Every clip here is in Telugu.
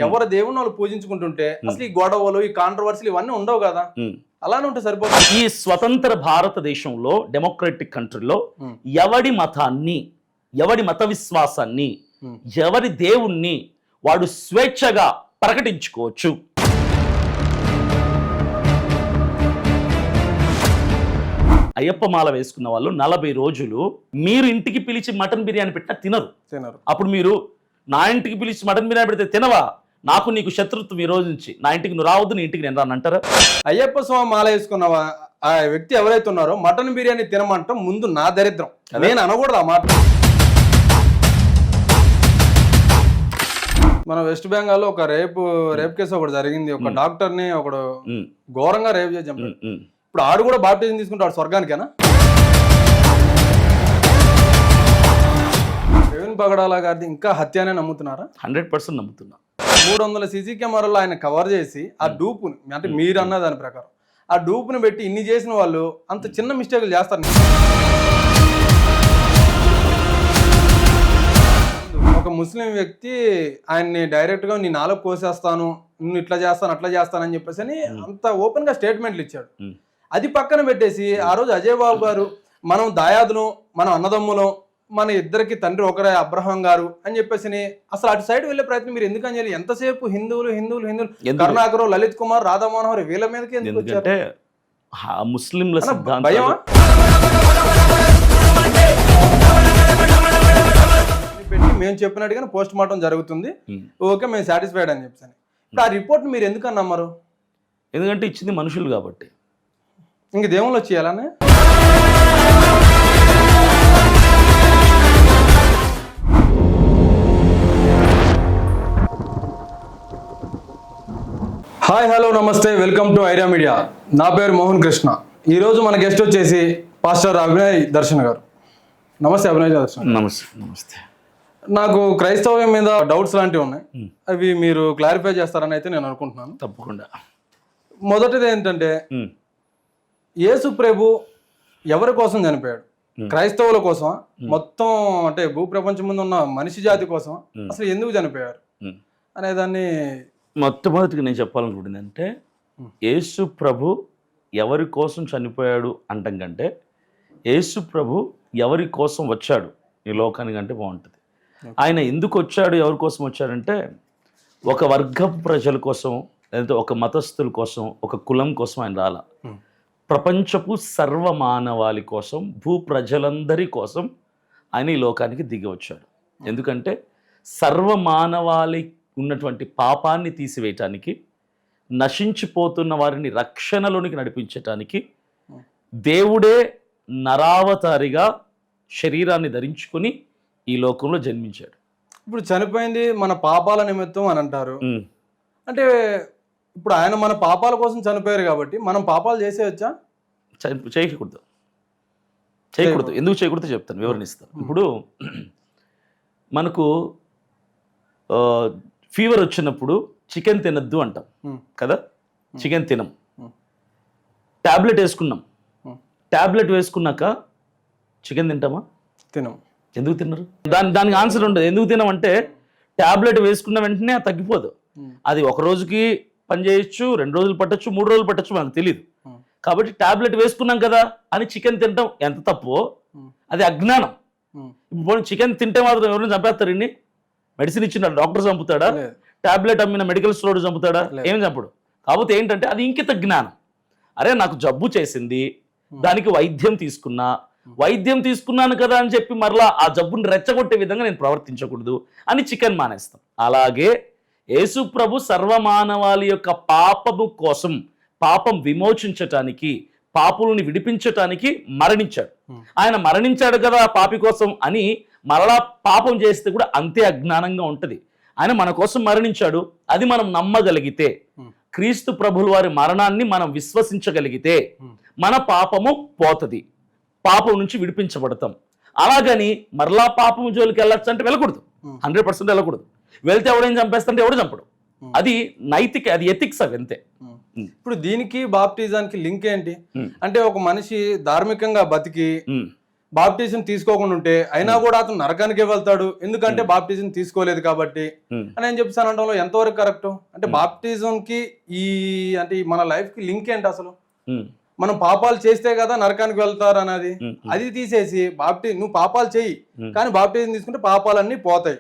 ఎవరి దేవుని వాళ్ళు పూజించుకుంటుంటే అసలు ఈ గొడవలు ఈ కాంట్రవర్సీలు ఇవన్నీ ఉండవు కదా, అలానే ఉంటే సరిపోతుంది. ఈ స్వతంత్ర భారతదేశంలో డెమోక్రటిక్ కంట్రీలో ఎవడి మతాన్ని, ఎవడి మత విశ్వాసాన్ని, ఎవరి దేవుణ్ణి వాడు స్వేచ్ఛగా ప్రకటించుకోవచ్చు. అయ్యప్ప మాల వేసుకున్న వాళ్ళు 40 రోజులు మీరు ఇంటికి పిలిచి మటన్ బిర్యానీ పెట్టినా తినరు. అప్పుడు మీరు నా ఇంటికి పిలిచి మటన్ బిర్యానీ పెడితే తినవా, నాకు నీకు శత్రుత్వం ఈ రోజు నుంచి, నా ఇంటికి నువ్వు రావద్దు, నీ ఇంటికి నేను రాను అంటారా? అయ్యప్ప స్వామి మాల వేసుకున్నవా ఆ వ్యక్తి ఎవరైతే ఉన్నారో మటన్ బిర్యానీ తినమంటాం ముందు నా దరిద్రం, నేను అనకూడదు ఆ మాట. మన వెస్ట్ బెంగాల్లో ఒక రేప్ కేసు ఒకటి జరిగింది. ఒక డాక్టర్ ని ఒకడు ఘోరంగా రేప్ చేసి చంపాడు. ఇప్పుడు ఆడు కూడా బాప్టిజం తీసుకుంటాడు స్వర్గానికేనా? ప్రవీణ్ పగడాల గారిది ఇంకా హత్యనే నమ్ముతున్నారా? 100% నమ్ముతున్నా. 300 సీసీ కెమెరాల్లో ఆయన కవర్ చేసి ఆ డూపుని, అంటే మీరు అన్న దాని ప్రకారం ఆ డూపుని పెట్టి ఇన్ని చేసిన వాళ్ళు అంత చిన్న మిస్టేక్లు చేస్తారు. ఒక ముస్లిం వ్యక్తి ఆయన్ని డైరెక్ట్ గా నీ నాలుగు కోసేస్తాను, నువ్వు ఇట్లా చేస్తాను అట్లా చేస్తానని చెప్పేసి అని అంత ఓపెన్ గా స్టేట్మెంట్లు ఇచ్చాడు. అది పక్కన పెట్టేసి ఆ రోజు అజయ్ బాబు గారు మనం దాయాదులు, మనం అన్నదమ్ములం, మన ఇద్దరికి తండ్రి ఒకరే అబ్రహాం గారు అని చెప్పేసి అసలు అటు సైడ్ వెళ్ళే ప్రయత్నం మీరు ఎందుకని చేయాలి? ఎంతసేపు హిందువులు కరుణాకర్, లలిత్ కుమార్, రాధా మనోహర్ వీళ్ళ మీదకి ఎందుకు వచ్చారు? ముస్లింల భయమా? పెట్టి మేము చెప్పినట్టుగానే పోస్ట్ మార్టం జరుగుతుంది, ఓకే మేము సాటిస్ఫైడ్ అని చెప్పాను. ఇప్పుడు ఆ రిపోర్ట్ మీరు ఎందుకని నమ్మరు? ఎందుకంటే ఇచ్చింది మనుషులు కాబట్టి. ఇంక దేవుళ్ళు వచ్చి అలానే హాయ్ హలో నమస్తే, వెల్కమ్ టు ఐరియా మీడియా. నా పేరు మోహన్ కృష్ణ. ఈరోజు మన గెస్ట్ వచ్చేసి పాస్టర్ అభినయ్ దర్శన్ గారు. నమస్తే అభినయ్ దర్శన్. నమస్తే. నాకు క్రైస్తవం మీద డౌట్స్ లాంటివి ఉన్నాయి, అవి మీరు క్లారిఫై చేస్తారని అయితే నేను అనుకుంటున్నాను. తప్పకుండా. మొదటిది ఏంటంటే, యేసు ప్రభు ఎవరి కోసం చనిపోయాడు? క్రైస్తవుల కోసం, మొత్తం అంటే భూప్రపంచం ముందు ఉన్న మనిషి జాతి కోసం అసలు ఎందుకు చనిపోయారు అనేదాన్ని మొట్టమొదటిగా నేను చెప్పాలనుకుంటుంది అంటే, యేసు ప్రభు ఎవరి కోసం చనిపోయాడు అంటాం కంటే యేసు ప్రభు ఎవరి కోసం వచ్చాడు ఈ లోకానికి అంటే బాగుంటుంది. ఆయన ఎందుకు వచ్చాడు, ఎవరి కోసం వచ్చాడంటే ఒక వర్గపు ప్రజల కోసం, లేదంటే ఒక మతస్థుల కోసం, ఒక కులం కోసం ఆయన రాలా. ప్రపంచపు సర్వమానవాళి కోసం, భూ ప్రజలందరి కోసం ఆయన ఈ లోకానికి దిగి వచ్చాడు. ఎందుకంటే సర్వమానవాళి ఉన్నటువంటి పాపాన్ని తీసివేయటానికి, నశించిపోతున్న వారిని రక్షణలోనికి నడిపించటానికి దేవుడే నరావతారిగా శరీరాన్ని ధరించుకొని ఈ లోకంలో జన్మించాడు. ఇప్పుడు చనిపోయింది మన పాపాల నిమిత్తం అని అంటారు. అంటే ఇప్పుడు ఆయన మన పాపాల కోసం చనిపోయారు కాబట్టి మనం పాపాలు చేసేయచ్చా? చేయకూడదు. ఎందుకు చేయకూడదు చెప్తాను, వివరణిస్తాను. ఇప్పుడు మనకు ఫీవర్ వచ్చినప్పుడు చికెన్ తినద్దు అంటాం కదా, చికెన్ తినం. ట్యాబ్లెట్ వేసుకున్నాం, ట్యాబ్లెట్ వేసుకున్నాక చికెన్ తింటామా? తినం. ఎందుకు తిన్నారు? దానికి ఆన్సర్ ఉండదు. ఎందుకు తినమంటే ట్యాబ్లెట్ వేసుకున్న వెంటనే అది తగ్గిపోదు. అది ఒక రోజుకి పని చేయొచ్చు, 2 రోజులు పట్టచ్చు, 3 రోజులు పట్టచ్చు, మనకు తెలియదు. కాబట్టి ట్యాబ్లెట్ వేసుకున్నాం కదా అని చికెన్ తినటం ఎంత తప్పు, అది అజ్ఞానం. ఇప్పుడు చికెన్ తింటే మాత్రం ఎవరైనా చంపేస్తారు? ఇన్ని మెడిసిన్ ఇచ్చిన డాక్టర్ చంపుతాడా? ట్యాబ్లెట్ అమ్మిన మెడికల్ స్టోర్ చంపుతాడా? ఏం చంపడు. కాకపోతే ఏంటంటే అది ఇంకిత జ్ఞానం. అరే నాకు జబ్బు చేసింది, దానికి వైద్యం తీసుకున్నాను కదా అని చెప్పి మరలా ఆ జబ్బుని రెచ్చగొట్టే విధంగా నేను ప్రవర్తించకూడదు అని చికెన్ మానేస్తాం. అలాగే యేసు ప్రభు సర్వమానవాళి యొక్క పాపము కోసం, పాపం విమోచించటానికి, పాపులని విడిపించటానికి మరణించాడు. ఆయన మరణించాడు కదా పాపి కోసం అని మరలా పాపం చేస్తే కూడా అంతే అజ్ఞానంగా ఉంటుంది. ఆయన మన కోసం మరణించాడు, అది మనం నమ్మగలిగితే, క్రీస్తు ప్రభుల వారి మరణాన్ని మనం విశ్వసించగలిగితే మన పాపము పోతుంది, పాపం నుంచి విడిపించబడతాం. అలాగని మరలా పాపము జోలికి వెళ్ళొచ్చు అంటే వెళ్ళకూడదు, 100% వెళ్ళకూడదు. వెళ్తే ఎవడేం చంపేస్తుంటే ఎవడు చంపడు. అది నైతిక, అది ఎథిక్స్ అవి అంతే. ఇప్పుడు దీనికి బాప్టిజానికి లింక్ ఏంటి అంటే, ఒక మనిషి ధార్మికంగా బతికి బాప్టిజం తీసుకోకుండా ఉంటే అయినా కూడా అతను నరకానికే వెళ్తాడు, ఎందుకంటే బాప్టిజం తీసుకోలేదు కాబట్టి అని నేను చెప్తాను అనడంలో ఎంతవరకు కరెక్ట్? అంటే బాప్టిజం కి ఈ అంటే మన లైఫ్ కి లింక్ ఏంటి అసలు? మనం పాపాలు చేస్తే కదా నరకానికి వెళ్తారు అన్నది, అది తీసేసి నువ్వు పాపాలు చెయ్యి కానీ బాప్టిజం తీసుకుంటే పాపాలన్నీ పోతాయి,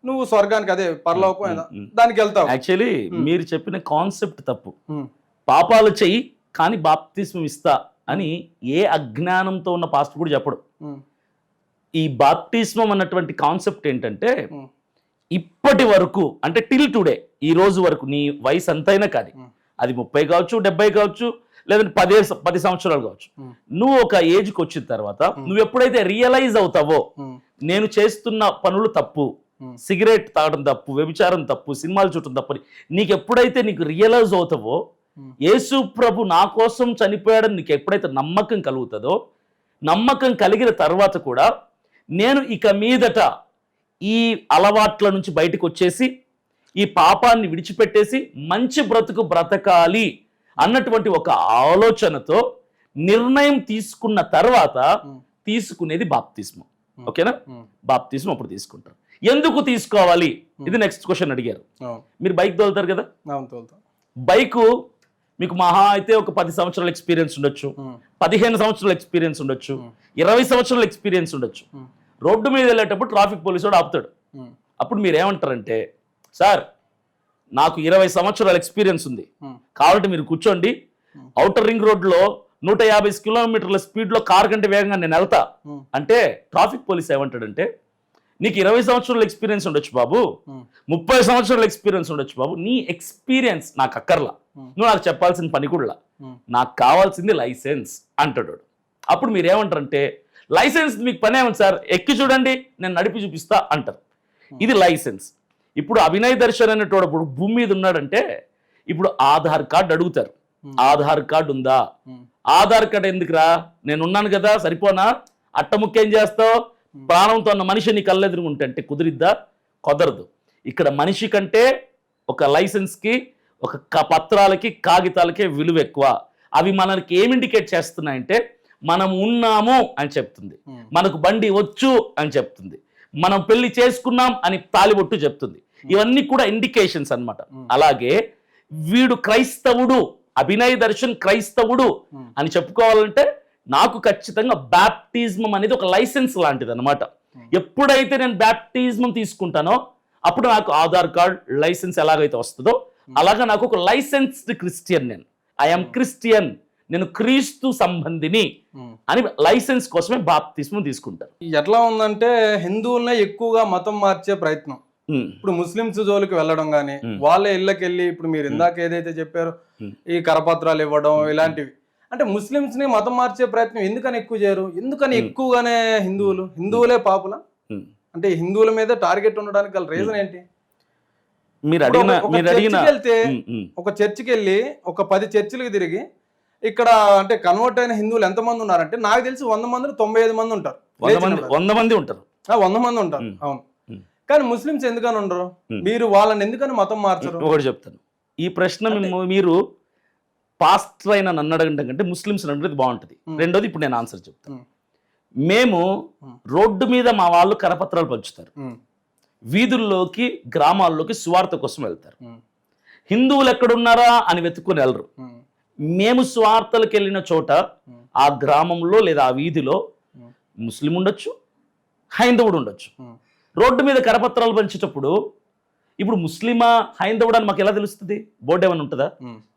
నువ్వు స్వర్గానికి అదే పరలోకం దానికి వెళ్తావు. యాక్చువల్లీ మీరు చెప్పిన కాన్సెప్ట్ తప్పు. పాపాలు చెయ్యి కానీ బాప్తిస్మం ఇస్తా అని ఏ అజ్ఞానంతో ఉన్న పాస్టర్ కూడా చెప్పడు. ఈ బాప్టిస్మం అన్నటువంటి కాన్సెప్ట్ ఏంటంటే ఇప్పటి వరకు అంటే టిల్ టుడే ఈ రోజు వరకు నీ వయసు ఎంతైనా కానీ అది 30 కావచ్చు 70 కావచ్చు లేదంటే 10 సంవత్సరాలు కావచ్చు, నువ్వు ఒక ఏజ్కి వచ్చిన తర్వాత నువ్వు ఎప్పుడైతే రియలైజ్ అవుతావో నేను చేస్తున్న పనులు తప్పు, సిగరెట్ తాగడం తప్పు, వ్యభిచారం తప్పు, సినిమాలు చూడటం తప్పు, నీకు ఎప్పుడైతే నీకు రియలైజ్ అవుతావో యేసు ప్రభు నా కోసం చనిపోయాడని నీకు ఎప్పుడైతే నమ్మకం కలుగుతుందో, నమ్మకం కలిగిన తర్వాత కూడా నేను ఇక మీదట ఈ అలవాట్ల నుంచి బయటకు వచ్చేసి ఈ పాపాన్ని విడిచిపెట్టేసి మంచి బ్రతుకు బ్రతకాలి అన్నటువంటి ఒక ఆలోచనతో నిర్ణయం తీసుకున్న తర్వాత తీసుకునేది బాప్తిస్మం. ఓకేనా? బాప్తిస్మం అప్పుడు తీసుకుంటారు. ఎందుకు తీసుకోవాలి? ఇది నెక్స్ట్ క్వశ్చన్ అడిగారు. మీరు బైక్ తోలుతారు కదా, బైక్ మీకు మహా అయితే ఒక 10 సంవత్సరాల ఎక్స్పీరియన్స్ ఉండొచ్చు, 15 సంవత్సరాల ఎక్స్పీరియన్స్ ఉండొచ్చు, 20 సంవత్సరాల ఎక్స్పీరియన్స్ ఉండొచ్చు. రోడ్డు మీద వెళ్ళేటప్పుడు ట్రాఫిక్ పోలీసు వాడు ఆపుతాడు. అప్పుడు మీరు ఏమంటారంటే, సార్ నాకు 20 సంవత్సరాల ఎక్స్పీరియన్స్ ఉంది కాబట్టి మీరు కూర్చోండి, ఔటర్ రింగ్ రోడ్లో 150 కిలోమీటర్ల స్పీడ్లో కార్ కంటే వేగంగా నేను వెళ్తా అంటే ట్రాఫిక్ పోలీస్ ఏమంటాడంటే, నీకు 20 సంవత్సరాల ఎక్స్పీరియన్స్ ఉండొచ్చు బాబు, 30 సంవత్సరాల ఎక్స్పీరియన్స్ ఉండొచ్చు బాబు, నీ ఎక్స్పీరియన్స్ నాకు అక్కర్లా, నువ్వు నాకు చెప్పాల్సిన పని కూడా, నాకు కావాల్సింది లైసెన్స్ అంటాడు. అప్పుడు మీరు ఏమంటారంటే, లైసెన్స్ మీకు పని ఏమంది సార్, ఎక్కి చూడండి నేను నడిపి చూపిస్తా అంటారు. ఇది లైసెన్స్. ఇప్పుడు అభినయ్ దర్శన్ అనేటోడు ఇప్పుడు భూమి మీద ఉన్నాడంటే ఇప్పుడు ఆధార్ కార్డు అడుగుతారు. ఆధార్ కార్డు ఉందా? ఆధార్ కార్డు ఎందుకురా, నేను ఉన్నాను కదా సరిపోనా, అట్టముక్కేం చేస్తావు, ప్రాణంతో ఉన్న మనిషి నీ కళ్ళెదురుగుంటే కుదిరిద్దా? కుదరదు. ఇక్కడ మనిషి కంటే ఒక లైసెన్స్కి, ఒక పత్రాలకి, కాగితాలకే విలువ ఎక్కువ. అవి మనకి ఏం ఇండికేట్ చేస్తున్నాయంటే మనం ఉన్నాము అని చెప్తుంది, మనకు బండి వచ్చు అని చెప్తుంది, మనం పెళ్లి చేసుకున్నాం అని తాలిబొట్టు చెప్తుంది. ఇవన్నీ కూడా ఇండికేషన్స్ అన్నమాట. అలాగే వీడు క్రైస్తవుడు, అభినయ్ దర్శన్ క్రైస్తవుడు అని చెప్పుకోవాలంటే నాకు ఖచ్చితంగా బ్యాప్టిజం అనేది ఒక లైసెన్స్ లాంటిది అనమాట. ఎప్పుడైతే నేను బ్యాప్టిజం తీసుకుంటానో అప్పుడు నాకు ఆధార్ కార్డ్ లైసెన్స్ ఎలాగైతే వస్తుందో అలాగా నాకు ఒక లైసెన్స్డ్ క్రిస్టియన్, నేను ఐఎమ్ క్రిస్టియన్, నేను క్రీస్తు సంబంధిని అని లైసెన్స్ కోసమే బాప్తిస్మం తీసుకుంటారు. ఎట్లా ఉందంటే హిందువులనే ఎక్కువగా మతం మార్చే ప్రయత్నం. ఇప్పుడు ముస్లింస్ జోలికి వెళ్ళడం గానీ, వాళ్ళ ఇళ్ళకి వెళ్ళి ఇప్పుడు మీరు ఇందాక ఏదైతే చెప్పారో ఈ కరపత్రాలు ఇవ్వడం ఇలాంటివి, అంటే ముస్లింస్ ని మతం మార్చే ప్రయత్నం ఎందుకని ఎక్కువ చేయరు? ఎందుకని ఎక్కువగానే హిందువులే పాపులా? అంటే హిందువుల మీద టార్గెట్ ఉండడానికి గల రీజన్ ఏంటి? వెళ్తే ఒక చర్చికి వెళ్ళి ఒక 10 చర్చిలకు తిరిగి ఇక్కడ అంటే కన్వర్ట్ అయిన హిందువులు ఎంతమంది ఉన్నారంటే నాకు తెలిసి 100 మంది 95 మంది ఉంటారు. 100 మంది ఉంటారు. 100 మంది ఉంటారు. అవును. కానీ ముస్లింస్ ఎందుకని ఉండరు? మీరు వాళ్ళని ఎందుకని మతం మార్చరు? ఒకటి చెప్తాను. ఈ ప్రశ్న మీరు పాస్టర్ అయిన నన్ను అడగడం కంటే ముస్లింస్ అడిగితే బాగుంటుంది. రెండోది ఇప్పుడు నేను ఆన్సర్ చెప్తాను. మేము రోడ్డు మీద మా వాళ్ళు కరపత్రాలు పంచుతారు, వీధుల్లోకి గ్రామాల్లోకి సువార్త కోసం వెళ్తారు. హిందువులు ఎక్కడున్నారా అని వెతుక్కుని వెళ్ళరు. మేము సువార్తలకు వెళ్ళిన చోట ఆ గ్రామంలో లేదా ఆ వీధిలో ముస్లిం ఉండొచ్చు, హైందవుడు ఉండొచ్చు. రోడ్డు మీద కరపత్రాలు పంచేటప్పుడు ఇప్పుడు ముస్లిమా హైందవుడు అని మాకు ఎలా తెలుస్తుంది? బోర్డు ఏమైనా ఉంటుందా?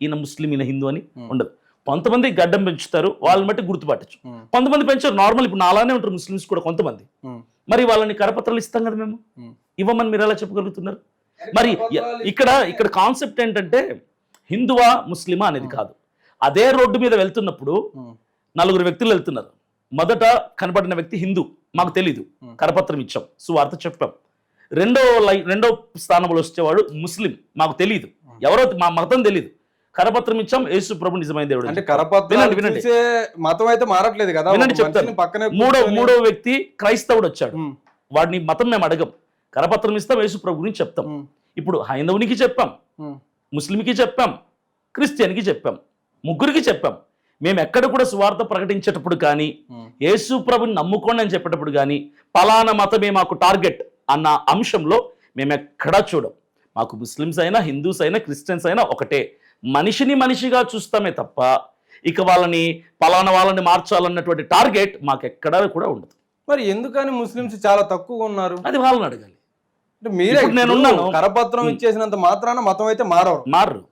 ఈయన ముస్లిం ఈయన హిందూ అని ఉండదు. కొంతమంది గడ్డం పెంచుతారు, వాళ్ళని బట్టి గుర్తుపట్టచ్చు. కొంతమంది పెంచారు నార్మల్, ఇప్పుడు అలానే ఉంటారు ముస్లిమ్స్ కూడా కొంతమంది. మరి వాళ్ళని కరపత్రాలు ఇస్తాం కదా మేము, ఇవ్వమని మీరు ఎలా చెప్పగలుగుతున్నారు? మరి ఇక్కడ కాన్సెప్ట్ ఏంటంటే హిందువా ముస్లిమా అనేది కాదు. అదే రోడ్డు మీద వెళ్తున్నప్పుడు 4 వ్యక్తులు వెళ్తున్నారు. మొదట కనపడిన వ్యక్తి హిందూ, మాకు తెలీదు, కరపత్రం ఇచ్చాం, సువార్త చెప్పాం. రెండో స్థానంలో వచ్చేవాడు ముస్లిం, మాకు తెలియదు, ఎవరో మా మతం తెలియదు, కరపత్రం ఇచ్చాం, యేసు ప్రభు నిజమైన దేవుడు. అంటే కరపత్రం మతం అయితే మారట్లేదు కదా. వినండి చెప్తాను. మూడో వ్యక్తి క్రైస్తవుడు వచ్చాడు, వాడిని మతం మేము అడగం, కరపత్రం ఇస్తాం, యేసు ప్రభు గురించి చెప్తాం. ఇప్పుడు హైందవునికి చెప్పాం, ముస్లింకి చెప్పాం, క్రిస్టియన్కి చెప్పాం, ముగ్గురికి చెప్పాం. మేము ఎక్కడ కూడా సువార్త ప్రకటించేటప్పుడు కానీ యేసు ప్రభుని నమ్ముకోండి అని చెప్పేటప్పుడు కానీ పలానా మతమే మాకు టార్గెట్ అన్న అంశంలో మేము ఎక్కడా చూడం. మాకు ముస్లిమ్స్ అయినా హిందూస్ అయినా క్రిస్టియన్స్ అయినా ఒకటే, మనిషిని మనిషిగా చూస్తామే తప్ప ఇక వాళ్ళని మార్చాలన్నటువంటి టార్గెట్ మాకు ఎక్కడా కూడా ఉండదు. మరి ఎందుకని ముస్లిమ్స్ చాలా తక్కువగా ఉన్నారు? అది వాళ్ళని అడగాలి. అంటే మీరే నేనున్నాను కరపత్రం ఇచ్చేసినంత మాత్రాన మతం అయితే మారరు.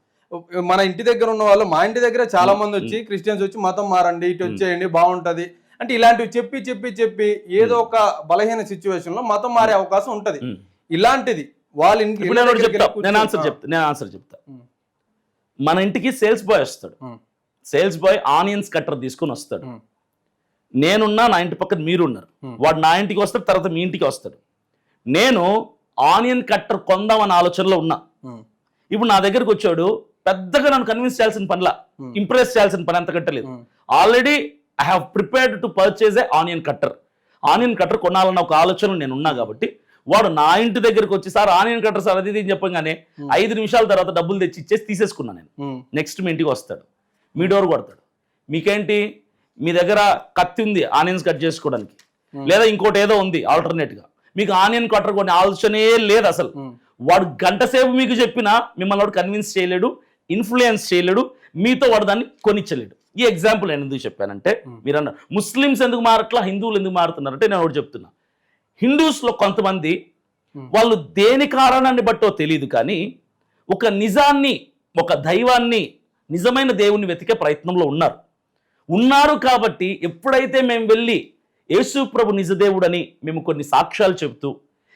మన ఇంటి దగ్గర ఉన్న వాళ్ళు, మా ఇంటి దగ్గర చాలా మంది వచ్చి క్రిస్టియన్స్ వచ్చి మతం మారండి, ఇటు వచ్చేయండి బాగుంటది అంటే ఇలాంటివి చెప్పి ఏదో ఒక బలహీన సిచ్యువేషన్ లో మతం మారే అవకాశం ఉంటది. ఇలాంటిది వాళ్ళ ఇంటికి నేను ఆన్సర్ చెప్తా. మన ఇంటికి సేల్స్ బాయ్ వస్తాడు, సేల్స్ బాయ్ ఆనియన్స్ కట్టర్ తీసుకుని వస్తాడు. నేనున్నా, నా ఇంటి పక్కన మీరున్నారు. వాడు నా ఇంటికి వస్తాడు, తర్వాత మీ ఇంటికి వస్తాడు. నేను ఆనియన్ కట్టర్ కొందామన్న ఆలోచనలో ఉన్నా. ఇప్పుడు నా దగ్గరకు వచ్చాడు, పెద్దగా నన్ను కన్విన్స్ చేయాల్సిన పనిలా, ఇంప్రెస్ చేయాల్సిన పని అంతకంటే లేదు. Already I have prepared to purchase a onion cutter కొనాలన్న ఒక ఆలోచన నేను ఉన్నా కాబట్టి వాడు నా ఇంటి దగ్గరకు వచ్చి సార్ ఆనియన్ కట్టర్ సార్ అది ఇది చెప్పగానే 5 నిమిషాల తర్వాత డబ్బులు తెచ్చి ఇచ్చేసి తీసేసుకున్నాను నేను. నెక్స్ట్ మీ ఇంటికి వస్తాడు, మీ డోర్ కొడతాడు. మీకేంటి, మీ దగ్గర కత్తి ఉంది ఆనియన్స్ కట్ చేసుకోవడానికి, లేదా ఇంకోటి ఏదో ఉంది ఆల్టర్నేట్గా, మీకు ఆనియన్ కట్టర్ కొనే ఆలోచనే లేదు అసలు. వాడు గంట సేపు మీకు చెప్పినా మిమ్మల్ని వాడు కన్విన్స్ చేయలేడు, ఇన్ఫ్లుయెన్స్ చేయలేడు, మీతో వాడు దాన్ని కొనిచ్చలేడు. ఈ ఎగ్జాంపుల్ నేను ఎందుకు చెప్పానంటే, మీరు అన్నారు ముస్లిమ్స్ ఎందుకు మారట్లా, హిందువులు ఎందుకు మారుతున్నారంటే నేను ఒకటి చెప్తున్నా. హిందూస్లో కొంతమంది వాళ్ళు దేని కారణాన్ని బట్టో తెలియదు కానీ ఒక నిజాన్ని, ఒక దైవాన్ని, నిజమైన దేవుణ్ణి వెతికే ప్రయత్నంలో ఉన్నారు కాబట్టి ఎప్పుడైతే మేము వెళ్ళి యేసు ప్రభు నిజదేవుడని మేము కొన్ని సాక్ష్యాలు చెబుతూ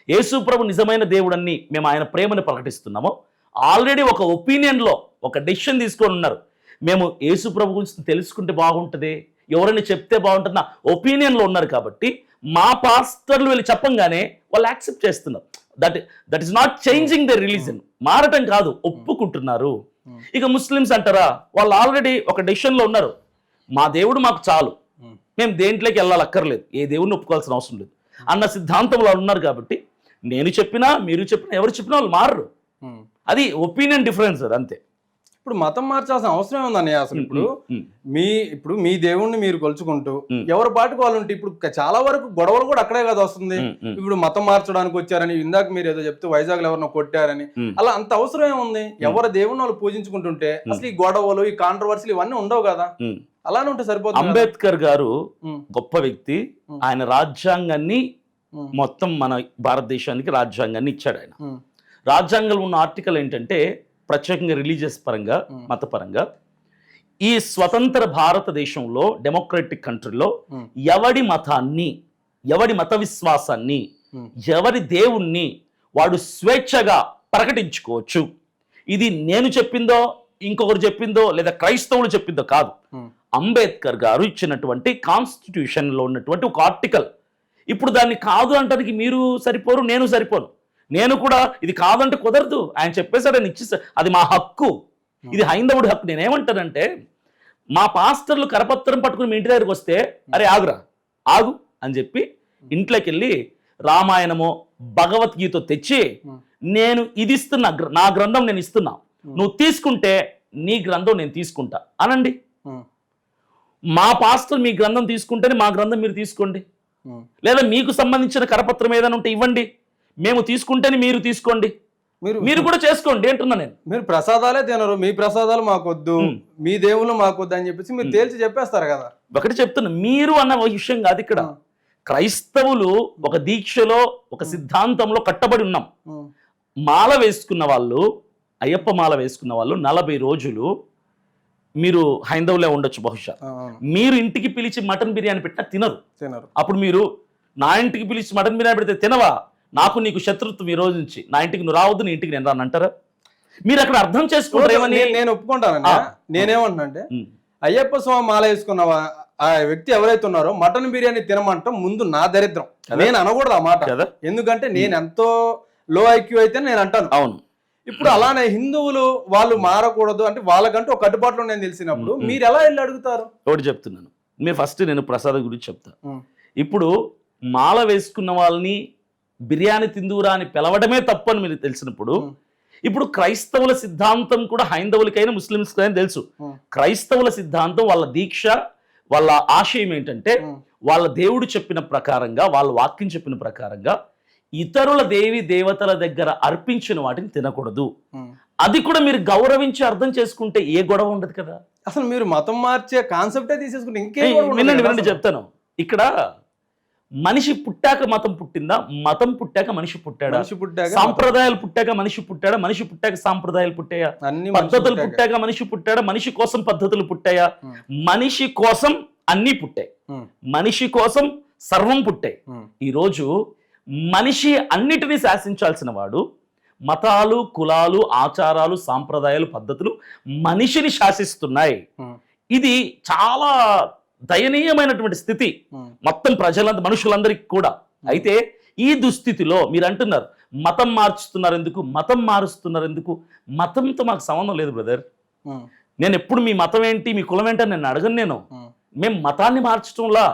యేసు ప్రభు నిజమైన దేవుడని మేము ఆయన ప్రేమను ప్రకటిస్తున్నామో, ఆల్రెడీ ఒక ఒపీనియన్లో ఒక డెసిషన్ తీసుకొని ఉన్నారు. మేము యేసు ప్రభు గురించి తెలుసుకుంటే బాగుంటుంది, ఎవరైనా చెప్తే బాగుంటుంది ఒపీనియన్లో ఉన్నారు కాబట్టి మా పాస్టర్లు వెళ్ళి చెప్పంగానే వాళ్ళు యాక్సెప్ట్ చేస్తున్నారు. That is not changing the religion. మారటం కాదు, ఒప్పుకుంటున్నారు. ఇక ముస్లిమ్స్ అంటారా, వాళ్ళు ఆల్రెడీ ఒక డెసిషన్లో ఉన్నారు. మా దేవుడు మాకు చాలు, మేము దేంట్లోకి వెళ్ళాలక్కర్లేదు, ఏ దేవుడిని ఒప్పుకోవాల్సిన అవసరం లేదు అన్న సిద్ధాంతంలో ఉన్నారు కాబట్టి నేను చెప్పినా మీరు చెప్పినా ఎవరు చెప్పినా వాళ్ళు మారరు. అది ఒపీనియన్ డిఫరెన్స్, అంతే. ఇప్పుడు మతం మార్చాల్సిన అవసరం ఉందని అసలు ఇప్పుడు మీ దేవుణ్ణి మీరు కొలుచుకుంటూ ఎవరి పాటికి వాళ్ళు ఉంటే ఇప్పుడు చాలా వరకు గొడవలు కూడా అక్కడే కదా వస్తుంది. ఇప్పుడు మతం మార్చడానికి వచ్చారని ఇందాక మీరు ఏదో చెప్తూ వైజాగ్ ఎవరినో కొట్టారని, అలా అంత అవసరం ఏముంది? ఎవరి దేవుణ్ణి వాళ్ళు పూజించుకుంటుంటే అసలు ఈ గొడవలు, ఈ కాంట్రవర్సీలు ఇవన్నీ ఉండవు కదా, అలానే ఉంటే సరిపోతుంది. అంబేద్కర్ గారు గొప్ప వ్యక్తి, ఆయన రాజ్యాంగాన్ని మొత్తం మన భారతదేశానికి రాజ్యాంగాన్ని ఇచ్చాడు. ఆయన రాజ్యాంగంలో ఉన్న ఆర్టికల్ ఏంటంటే ప్రత్యేకంగా రిలీజియస్ పరంగా, మతపరంగా ఈ స్వతంత్ర భారతదేశంలో డెమోక్రటిక్ కంట్రీలో ఎవడి మతాన్ని, ఎవడి మత విశ్వాసాన్ని, ఎవరి దేవుణ్ణి వాడు స్వేచ్ఛగా ప్రకటించుకోవచ్చు. ఇది నేను చెప్పిందో, ఇంకొకరు చెప్పిందో, లేదా క్రైస్తవులు చెప్పిందో కాదు. అంబేద్కర్ గారు ఇచ్చినటువంటి కాన్స్టిట్యూషన్లో ఉన్నటువంటి ఒక ఆర్టికల్. ఇప్పుడు దాన్ని కాదు అంటానికి మీరు సరిపోరు, నేను సరిపోను. నేను కూడా ఇది కాదంటే కుదరదు, ఆయన చెప్పేసాడు, ఆయన ఇచ్చేసాడు, అది మా హక్కు, ఇది హైందవుడి హక్కు. నేనేమంటానంటే, మా పాస్టర్లు కరపత్రం పట్టుకుని మీ ఇంటి దగ్గరికి వస్తే అరే ఆగు అని చెప్పి ఇంట్లోకి వెళ్ళి రామాయణమో భగవద్గీత తెచ్చి నేను ఇది ఇస్తున్నా, నా గ్రంథం నేను ఇస్తున్నా, నువ్వు తీసుకుంటే నీ గ్రంథం నేను తీసుకుంటా అనండి. మా పాస్టర్ మీ గ్రంథం తీసుకుంటేనే మా గ్రంథం మీరు తీసుకోండి, లేదా మీకు సంబంధించిన కరపత్రం ఏదైనా ఉంటే ఇవ్వండి, మేము తీసుకుంటేనే మీరు తీసుకోండి, మీరు కూడా చేసుకోండి అంటున్నా నేను. మీరు ప్రసాదాలే తినరు, మీ ప్రసాదాలు మాకొద్దు, మీ దేవుళ్ళు మాకొద్దు అని చెప్పేసి మీరు తేల్చి చెప్పేస్తారు కదా. ఒకటి చెప్తున్నా, మీరు అన్న విషయం కాదు ఇక్కడ. క్రైస్తవులు ఒక దీక్షలో, ఒక సిద్ధాంతంలో కట్టబడి ఉన్నాం. మాల వేసుకున్న వాళ్ళు, అయ్యప్ప మాల వేసుకున్న వాళ్ళు 40 రోజులు, మీరు హైందవులే ఉండొచ్చు బహుశా, మీరు ఇంటికి పిలిచి మటన్ బిర్యానీ పెట్టినా తినరు. అప్పుడు మీరు నా ఇంటికి పిలిచి మటన్ బిర్యానీ పెడితే తినవా, నాకు నీకు శత్రుత్వం ఈ రోజు నుంచి, నా ఇంటికి నువ్వు రావద్దు, నీ ఇంటికి నేను రాను అంటారా? మీరు అక్కడ అర్థం చేసుకోవడం. నేను ఒప్పుకుంటానండి. నేనేమంటున్నా అంటే, అయ్యప్ప స్వామి మాల వేసుకున్న ఆ వ్యక్తి ఎవరైతే ఉన్నారో మటన్ బిర్యానీ తినమంటాం ముందు నా దరిద్రం. నేను అనకూడదు ఆ మాట, ఎందుకంటే నేను ఎంతో లో ఐక్యూ అయితే నేను అంటాను. అవును. ఇప్పుడు అలానే హిందువులు వాళ్ళు మారకూడదు అంటే వాళ్ళకంటూ ఒక కట్టుబాట్లు నేను తెలిసినప్పుడు మీరు ఎలా వెళ్ళి అడుగుతారు? ఒకటి చెప్తున్నాను, మీరు ఫస్ట్ నేను ప్రసాదం గురించి చెప్తా. ఇప్పుడు మాల వేసుకున్న వాళ్ళని బిర్యానీ తిందువురా అని పిలవడమే తప్పని మీరు తెలిసినప్పుడు ఇప్పుడు క్రైస్తవుల సిద్ధాంతం కూడా హైందవులకైనా ముస్లిమ్స్కైనా తెలుసు. క్రైస్తవుల సిద్ధాంతం, వాళ్ళ దీక్ష, వాళ్ళ ఆశయం ఏంటంటే వాళ్ళ దేవుడు చెప్పిన ప్రకారంగా, వాళ్ళ వాక్యం చెప్పిన ప్రకారంగా ఇతరుల దేవి దేవతల దగ్గర అర్పించిన వాటిని తినకూడదు. అది కూడా మీరు గౌరవించి అర్థం చేసుకుంటే ఏ గొడవ ఉండదు కదా. అసలు మీరు మతం మార్చే కాన్సెప్టే తీసేసుకుంటే ఇంకేం వినండి చెప్తాను. ఇక్కడ మనిషి పుట్టాక మతం పుట్టిందా, మతం పుట్టాక మనిషి పుట్టాడా, సాంప్రదాయాలు పుట్టాక మనిషి పుట్టాడా, మనిషి పుట్టాక సాంప్రదాయాలు పుట్టాయా, పద్ధతులు పుట్టాక మనిషి పుట్టాడా, మనిషి కోసం పద్ధతులు పుట్టాయా, మనిషి కోసం అన్నీ పుట్టాయి, మనిషి కోసం సర్వం పుట్టాయి. ఈరోజు మనిషి అన్నిటినీ శాసించాల్సిన వాడు, మతాలు, కులాలు, ఆచారాలు, సాంప్రదాయాలు, పద్ధతులు మనిషిని శాసిస్తున్నాయి. ఇది చాలా దయనీయమైనటువంటి స్థితి మొత్తం మనుషులందరికీ కూడా. అయితే ఈ దుస్థితిలో మీరు అంటున్నారు మతం మార్చుతున్నారు ఎందుకు, మతం మారుస్తున్నారు ఎందుకు? మతంతో మాకు సంబంధం లేదు బ్రదర్. నేను ఎప్పుడు మీ మతం ఏంటి, మీ కులం ఏంటి అని నేను అడగను. మేము మతాన్ని మార్చడంలా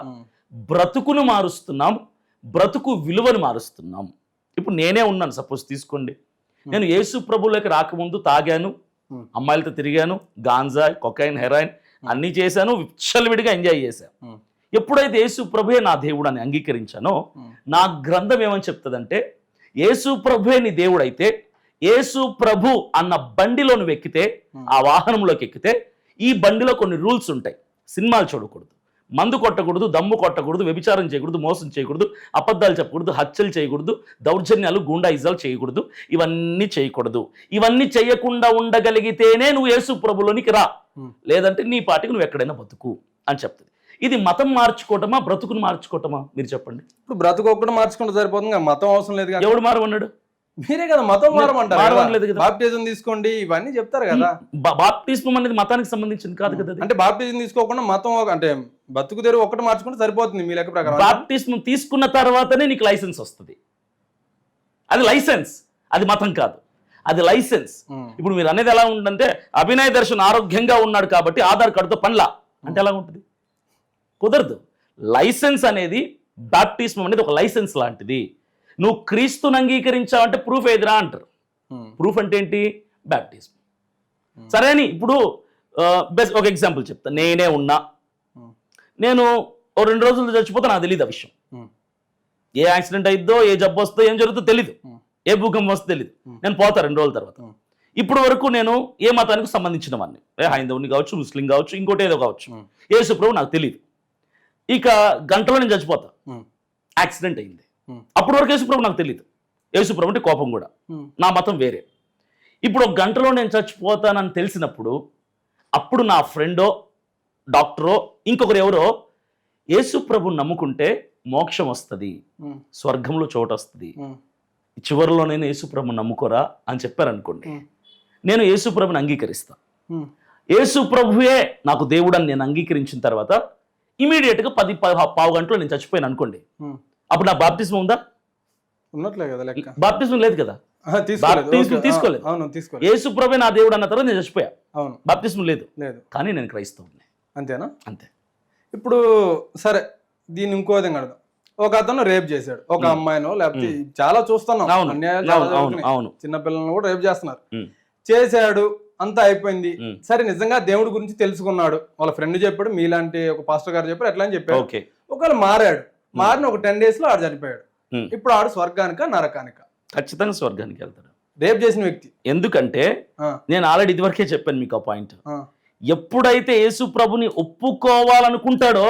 బ్రతుకును మారుస్తున్నాం, బ్రతుకు విలువను మారుస్తున్నాం. ఇప్పుడు నేనే ఉన్నాను, సపోజ్ తీసుకోండి. నేను యేసు ప్రభువులోకి రాకముందు తాగాను, అమ్మాయిలతో తిరిగాను, గాంజా, కొకైన్, హెరాయిన్ అన్నీ చేశాను, విచ్చలవిడిగా ఎంజాయ్ చేశాను. ఎప్పుడైతే యేసు ప్రభువే నా దేవుడు అని అంగీకరించానో, నా గ్రంథం ఏమని చెప్తుందంటే, యేసు ప్రభువే నీ దేవుడైతే యేసు ప్రభు అన్న బండిలో నువ్వు ఎక్కితే, ఆ వాహనంలోకి ఎక్కితే ఈ బండిలో కొన్ని రూల్స్ ఉంటాయి. సినిమాలు చూడకూడదు, మందు కొట్టకూడదు, దమ్ము కొట్టకూడదు, వ్యభిచారం చేయకూడదు, మోసం చేయకూడదు, అబద్ధాలు చెప్పకూడదు, హత్యలు చేయకూడదు, దౌర్జన్యాలు, గూండాయిజాలు చేయకూడదు, ఇవన్నీ చేయకూడదు. ఇవన్నీ చేయకుండా ఉండగలిగితేనే నువ్వు యేసు ప్రభులోనికి రా, లేదంటే నీ పాటికి నువ్వు ఎక్కడైనా బతుకు అని చెప్తుంది. ఇది మతం మార్చుకోవటమా, బ్రతుకును మార్చుకోవటమా? మీరు చెప్పండి. ఇప్పుడు బ్రతుకు ఒక్కటి మార్చుకుంటే సరిపోతుంది, మతం అవసరం లేదు. ఎవడు మారమన్నాడు? మీరే కదా మతం మారమంటారు. బాప్టిజం తీసుకోండి ఇవన్నీ చెప్తారు కదా. బాప్టిజం అనేది మతానికి సంబంధించింది కాదు కదా. అంటే బాప్టిజం తీసుకోకుండా మతం అంటే బతుకు తెరువు ఒక్కటి మార్చుకుంటే సరిపోతుంది మీ లెక్క ప్రకారం. బాప్టిజం తీసుకున్న తర్వాతనే నీకు లైసెన్స్ వస్తుంది. అది లైసెన్స్, అది మతం కాదు, అది లైసెన్స్. ఇప్పుడు మీరు అనేది ఎలా ఉంటుందంటే, అభినయ్ దర్శన్ ఆరోగ్యంగా ఉన్నాడు కాబట్టి ఆధార్ కార్డుతో పనిలా అంటే ఎలా ఉంటుంది? కుదరదు. లైసెన్స్ అనేది, బాప్టిజం అనేది ఒక లైసెన్స్ లాంటిది. నువ్వు క్రీస్తుని అంగీకరించావంటే ప్రూఫ్ ఏదిరా అంటారు. ప్రూఫ్ అంటే ఏంటి? బాప్టిజం. సరే అని ఇప్పుడు ఒక ఎగ్జాంపుల్ చెప్తా. నేనే ఉన్నా, నేను ఓ 2 రోజులు చచ్చిపోతే నాకు తెలియదు ఆ విషయం. ఏ యాక్సిడెంట్ అయిద్దో, ఏ జబ్బు వస్తుందో, ఏం జరుగుతుందో తెలీదు, ఏ భూకంపం వస్తుందో తెలీదు. నేను పోతా 2 రోజుల తర్వాత. ఇప్పుడు వరకు నేను ఏ మతానికి సంబంధించిన వాడిని, హైందవుని కావచ్చు, ముస్లిం కావచ్చు, ఇంకోటి ఏదో కావచ్చు, యేసు ప్రభు నాకు తెలియదు. ఇక గంటలో నేను చచ్చిపోతా, యాక్సిడెంట్ అయింది. అప్పటి వరకు యేసు ప్రభు నాకు తెలియదు. యేసు ప్రభు అంటే కోపం కూడా, నా మతం వేరే. ఇప్పుడు ఒక గంటలో నేను చచ్చిపోతానని తెలిసినప్పుడు, అప్పుడు నా ఫ్రెండో, డాక్టరో, ఇంకొకరు ఎవరో యేసు ప్రభుని నమ్ముకుంటే మోక్షం వస్తుంది, స్వర్గంలో చోటు వస్తుంది, చివరిలో నేను యేసు ప్రభుని నమ్ముకోరా అని చెప్పారనుకోండి, నేను యేసు ప్రభుని అంగీకరిస్తా. యేసు ప్రభువే నాకు దేవుడు అని నేను అంగీకరించిన తర్వాత ఇమీడియట్గా 10-15 గంటలో నేను చచ్చిపోయాను అనుకోండి, అప్పుడు నా బాప్టిజం ఉందా? ఉన్నట్లే కదా లెక్క. బాప్టిజం లేదు కదా, బాప్టిజం తీసుకోలేదు. యేసు ప్రభువే నా దేవుడు అన్న తర్వాత నేను చచ్చిపోయా, బాప్టిజం లేదు. కానీ నేను క్రైస్తవుని. అంతేనా? అంతే. ఇప్పుడు సరే, దీన్ని ఇంకో విధంగా అడదాం. ఒక అతను రేప్ చేశాడు ఒక అమ్మాయినో, లేకపోతే చాలా చూస్తున్నాం అన్యాయాలు, చిన్నపిల్లలను కూడా రేప్ చేస్తున్నారు. చేశాడు, అంతా అయిపోయింది. సరే, నిజంగా దేవుడి గురించి తెలుసుకున్నాడు, వాళ్ళ ఫ్రెండ్ చెప్పాడు, మీలాంటి ఒక పాస్టర్ గారు చెప్పాడు, ఎట్లా అని చెప్పాడు. ఒకవేళ మారిన ఒక 10 days లో ఆడు చనిపోయాడు. ఇప్పుడు ఆడు స్వర్గానిక నరకానిక? ఖచ్చితంగా స్వర్గానికి వెళ్తాడు, రేప్ చేసిన వ్యక్తి. ఎందుకంటే నేను ఆల్రెడీ ఇదివరకే చెప్పాను మీకు ఆ పాయింట్. ఎప్పుడైతే యేసు ప్రభుని ఒప్పుకోవాలనుకుంటాడో,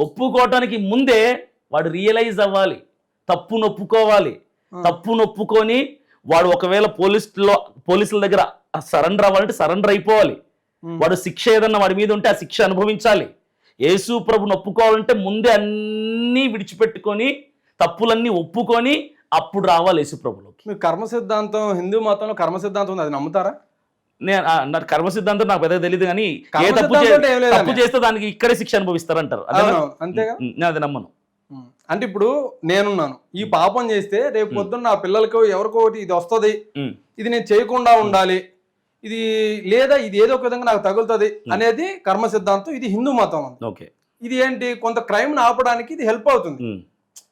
ఒప్పుకోవటానికి ముందే వాడు రియలైజ్ అవ్వాలి, తప్పును ఒప్పుకోవాలి. తప్పును ఒప్పుకొని వాడు ఒకవేళ పోలీసుల దగ్గర సరెండర్ అవ్వాలంటే సరెండర్ అయిపోవాలి. వాడు శిక్ష ఏదన్నా వాడి మీద ఉంటే ఆ శిక్ష అనుభవించాలి. యేసు ప్రభుని ఒప్పుకోవాలంటే ముందే అన్నీ విడిచిపెట్టుకొని, తప్పులన్నీ ఒప్పుకొని అప్పుడు రావాలి యేసు ప్రభులోకి. మీ కర్మ సిద్ధాంతం, హిందూ మతంలో కర్మ సిద్ధాంతం ఉంది, అది నమ్ముతారా? నాకు కర్మ సిద్ధాంతం నాకు పెద్దగా తెలియదు, కానీ ఏ తప్పు చేస్తే దానికి ఇక్కడే శిక్ష అనుభవిస్తారంటారు, అంతేగా? నేను అది నమ్మను. అంటే ఇప్పుడు నేనున్నాను, ఈ పాపం చేస్తే రేపు పొద్దున్న నా పిల్లలకో ఎవరికో ఇది వస్తుంది, ఇది నేను చేయకుండా ఉండాలి, ఇది లేదా ఇది ఏదో ఒక విధంగా నాకు తగులుతుంది అనేది కర్మ సిద్ధాంతం. ఇది హిందూ మతం. ఇది ఏంటి, కొంత క్రైమ్ ఆపడానికి ఇది హెల్ప్ అవుతుంది.